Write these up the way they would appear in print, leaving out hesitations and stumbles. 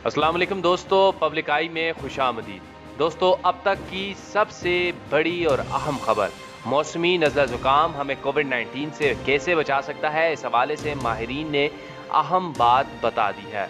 अस्सलाम वालेकुम दोस्तों, पब्लिक आई में खुशामदीद। दोस्तों, अब तक की सबसे बड़ी और अहम खबर, मौसमी नज़ला ज़ुकाम हमें कोविड-19 से कैसे बचा सकता है, इस हवाले से माहिरीन ने अहम बात बता दी है।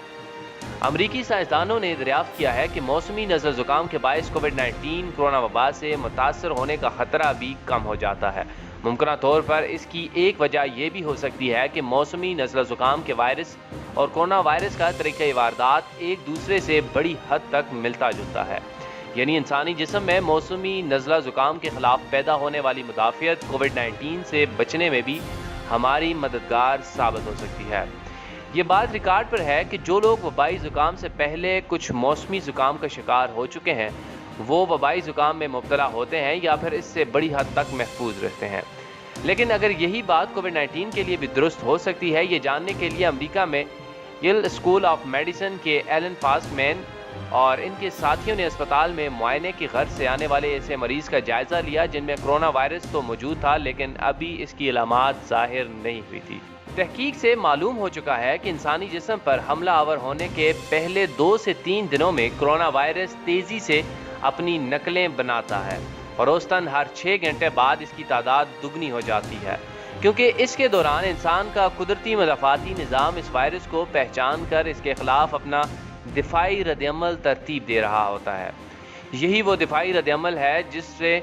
अमरीकी साइंसदानों ने दरियाफ्त किया है कि मौसमी नज़ला ज़ुकाम के बायस कोविड-19 कोरोना वबा से मुतासर होने का खतरा भी कम हो जाता है। मुमकिन तौर पर इसकी एक वजह यह भी हो सकती है कि मौसमी नज़ला ज़ुकाम के वायरस और कोरोना वायरस का तरीक़े वारदात एक दूसरे से बड़ी हद तक मिलता जुलता है। यानी इंसानी जिस्म में मौसमी नज़ला ज़ुकाम के खिलाफ पैदा होने वाली मुदाफ़ियत कोविड-19 से बचने में भी हमारी मददगार साबित हो सकती है। ये बात रिकॉर्ड पर है कि जो लोग वबाई ज़ुकाम से पहले कुछ मौसमी ज़ुकाम का शिकार हो चुके हैं, वो वबाई ज़ुकाम में मुब्तला होते हैं या फिर इससे बड़ी हद तक महफूज रहते हैं। लेकिन अगर यही बात कोविड-19 के लिए भी दुरुस्त हो सकती है, ये जानने के लिए अमेरिका में येल स्कूल ऑफ मेडिसिन के एलन फास्टमैन और इनके साथियों ने अस्पताल में मुआयने की गर्ज से आने वाले ऐसे मरीज का जायजा लिया जिनमें कोरोना वायरस तो मौजूद था, लेकिन अभी इसकी अलामात जाहिर नहीं हुई थी। तहकीक से मालूम हो चुका है कि इंसानी जिस्म पर हमला आवर होने के पहले 2 से 3 दिनों में कोरोना वायरस तेजी से अपनी नकलें बनाता है और औसतन हर 6 घंटे बाद इसकी तादाद दुगनी हो जाती है, क्योंकि इसके दौरान इंसान का कुदरती मदाफाती निज़ाम इस वायरस को पहचान कर इसके खिलाफ अपना दिफाई रद्दअमल तरतीब दे रहा होता है। यही वो दिफाई रद्दअमल है जिससे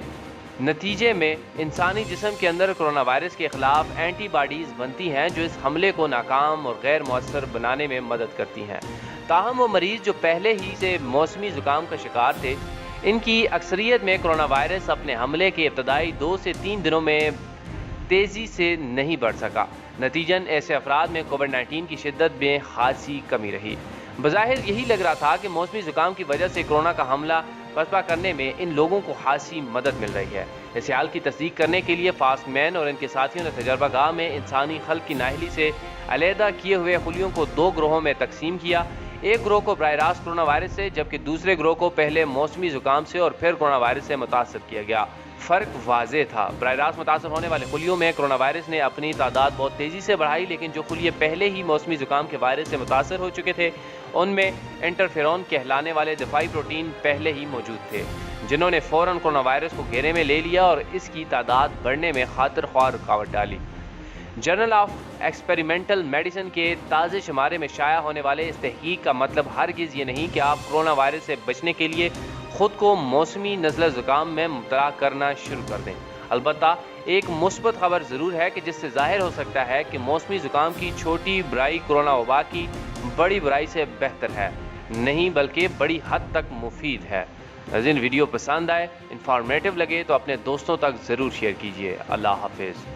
नतीजे में इंसानी जिस्म के अंदर कोरोना वायरस के खिलाफ एंटीबॉडीज़ बनती हैं जो इस हमले को नाकाम और गैर मौसर बनाने में मदद करती हैं। ताहम वो मरीज़ जो पहले ही से मौसमी ज़ुकाम का शिकार थे, इनकी अक्सरियत में कोरोना वायरस अपने हमले के इब्तदाई 2 से 3 दिनों में तेज़ी से नहीं बढ़ सका। नतीजन ऐसे अफराद में कोविड-19 की शिद्दत में खासी कमी रही। बज़ाहिर यही लग रहा था कि मौसमी ज़ुकाम की वजह से कोरोना का हमला पसपा करने में इन लोगों को खासी मदद मिल रही है। इस हाल की तस्दीक करने के लिए फास्टमैन और इनके साथियों ने तजर्बागाह में इंसानी खल्क की नाहली से अलहदा किए हुए खुलियों को 2 ग्रोहों में तकसीम किया। एक ग्रोह को बराह रास्त कोरोना वायरस से, जबकि दूसरे ग्रोह को पहले मौसमी ज़ुकाम से और फिर कोरोना वायरस से मुतासर किया गया। फ़र्क वाज़ेह था। बराह रास्त मुतासर होने वाले खुलियों में कोरोना वायरस ने अपनी तादाद बहुत तेज़ी से बढ़ाई, लेकिन जो खुलिये पहले ही मौसमी ज़ुकाम के वायरस से मुतासर हो चुके थे, उनमें इंटरफेरॉन कहलाने वाले दिफाई प्रोटीन पहले ही मौजूद थे, जिन्होंने फ़ौरन कोरोना वायरस को घेरे में ले लिया और इसकी तादाद बढ़ने में खातिर ख्वाह रुकावट डाली। जर्नल ऑफ एक्सपेरिमेंटल मेडिसिन के ताज़े शुमारे में शाया होने वाले इस तहकीक का मतलब हरगिज़ ये नहीं कि आप कोरोना वायरस से बचने के लिए खुद को मौसमी नज़ला ज़ुकाम में मुब्तला करना शुरू कर दें। अलबत्ता एक मुस्बत खबर ज़रूर है कि जिससे जाहिर हो सकता है कि मौसमी ज़ुकाम की छोटी बुराई कोरोना वबा की बड़ी बुराई से बेहतर है, नहीं बल्कि बड़ी हद तक मुफीद है। नाज़रीन, वीडियो पसंद आए, इंफॉर्मेटिव लगे तो अपने दोस्तों तक ज़रूर शेयर कीजिए। अल्लाह हाफिज़।